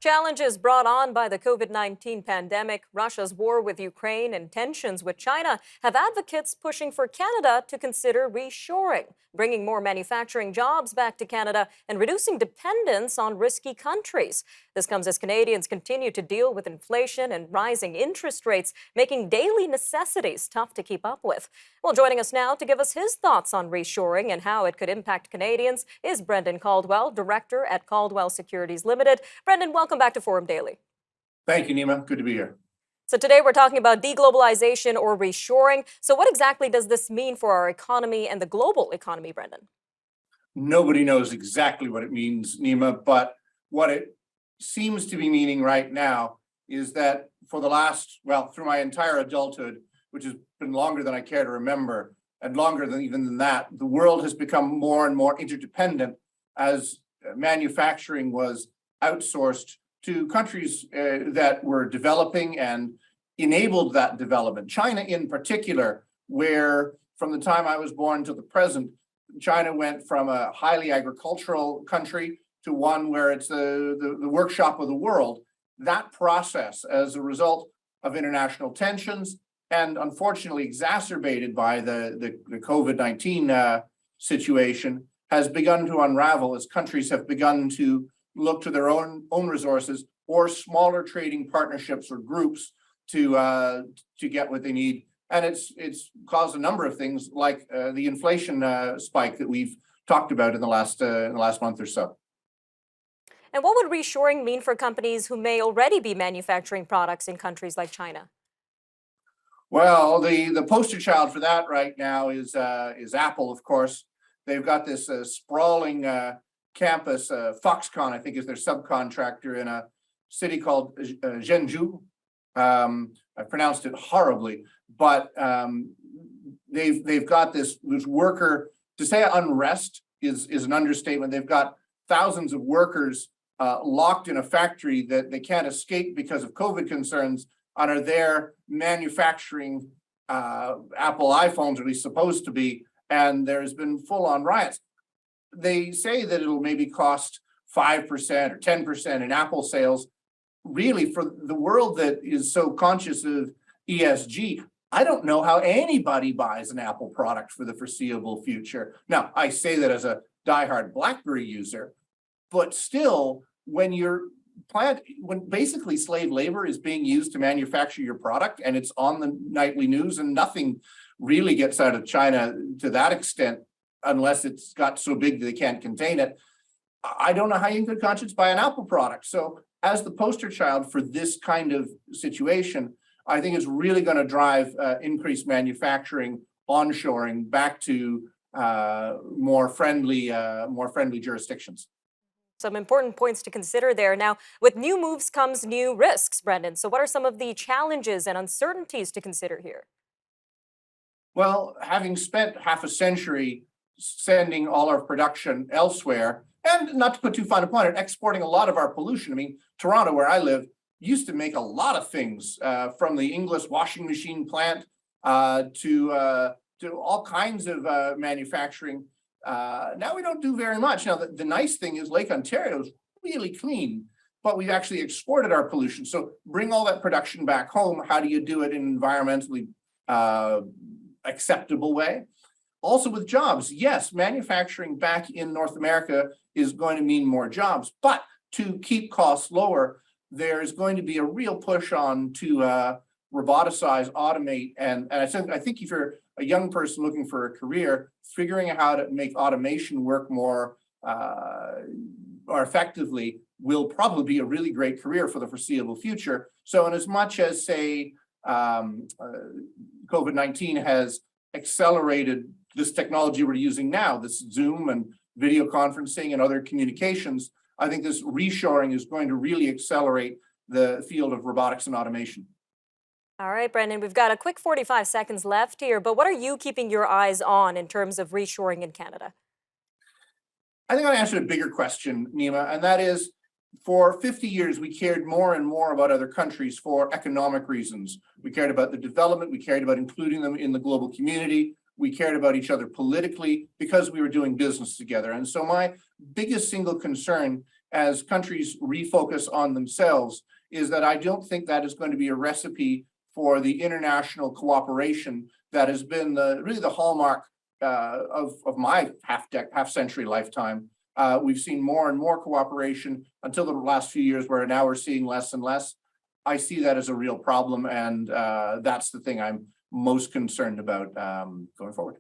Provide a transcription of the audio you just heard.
Challenges brought on by the COVID-19 pandemic, Russia's war with Ukraine, and tensions with China have advocates pushing for Canada to consider reshoring, bringing more manufacturing jobs back to Canada and reducing dependence on risky countries. This comes as Canadians continue to deal with inflation and rising interest rates, making daily necessities tough to keep up with. Well, joining us now to give us his thoughts on reshoring and how it could impact Canadians is Brendan Caldwell, Director at Caldwell Securities Ltd. Brendan, welcome back to Forum Daily. Thank you, Nima. Good to be here. So today we're talking about deglobalization or reshoring. So what exactly does this mean for our economy and the global economy, Brendan? Nobody knows exactly what it means, Nima, but what it seems to be meaning right now is that for the last, through my entire adulthood, which has been longer than I care to remember, and longer than even than that, the world has become more and more interdependent as manufacturing was outsourced to countries that were developing and enabled that development. China in particular, where from the time I was born to the present, China went from a highly agricultural country to one where it's the workshop of the world. That process, as a result of international tensions and unfortunately exacerbated by the COVID-19 situation, has begun to unravel as countries have begun to look to their own resources or smaller trading partnerships or groups to get what they need. And it's caused a number of things like the inflation spike that we've talked about in the last month or so. And what would reshoring mean for companies who may already be manufacturing products in countries like China? Well, the poster child for that right now is Apple, of course. They've got this sprawling campus, Foxconn, I think is their subcontractor, in a city called Zhengzhou. I pronounced it horribly, but they've got this worker, to say unrest is an understatement. They've got thousands of workers locked in a factory that they can't escape because of COVID concerns, and are there manufacturing Apple iPhones, or at least supposed to be, and there's been full-on riots. They say that it'll maybe cost 5% or 10% in Apple sales. Really, for the world that is so conscious of ESG, I don't know how anybody buys an Apple product for the foreseeable future. Now, I say that as a diehard BlackBerry user, but still, when basically slave labor is being used to manufacture your product and it's on the nightly news and nothing really gets out of China to that extent, unless it's got so big that they can't contain it, I don't know how you can good conscience buy an Apple product. So as the poster child for this kind of situation, I think it's really going to drive increased manufacturing, onshoring back to more friendly jurisdictions. Some important points to consider there. Now, with new moves comes new risks, Brendan. So what are some of the challenges and uncertainties to consider here? Well, having spent half a century sending all our production elsewhere, and not to put too fine a point on it, exporting a lot of our pollution. I mean, Toronto, where I live, used to make a lot of things, from the Inglis washing machine plant to all kinds of manufacturing. Now we don't do very much. Now, the nice thing is Lake Ontario is really clean, but we've actually exported our pollution. So bring all that production back home. How do you do it in an environmentally acceptable way? Also with jobs, yes, manufacturing back in North America is going to mean more jobs, but to keep costs lower, there's going to be a real push on to roboticize, automate, and I think if you're a young person looking for a career, figuring out how to make automation work more effectively will probably be a really great career for the foreseeable future. So in as much as, say, COVID-19 has accelerated this technology we're using now, this Zoom and video conferencing and other communications, I think this reshoring is going to really accelerate the field of robotics and automation. All right, Brendan, we've got a quick 45 seconds left here, but what are you keeping your eyes on in terms of reshoring in Canada? I think I'll answer a bigger question, Nima, and that is, for 50 years, we cared more and more about other countries for economic reasons. We cared about the development, we cared about including them in the global community, we cared about each other politically because we were doing business together. And so my biggest single concern as countries refocus on themselves, is that I don't think that is going to be a recipe for the international cooperation that has been really the hallmark of my half century lifetime. We've seen more and more cooperation until the last few years, where now we're seeing less and less. I see that as a real problem, and that's the thing I'm most concerned about going forward.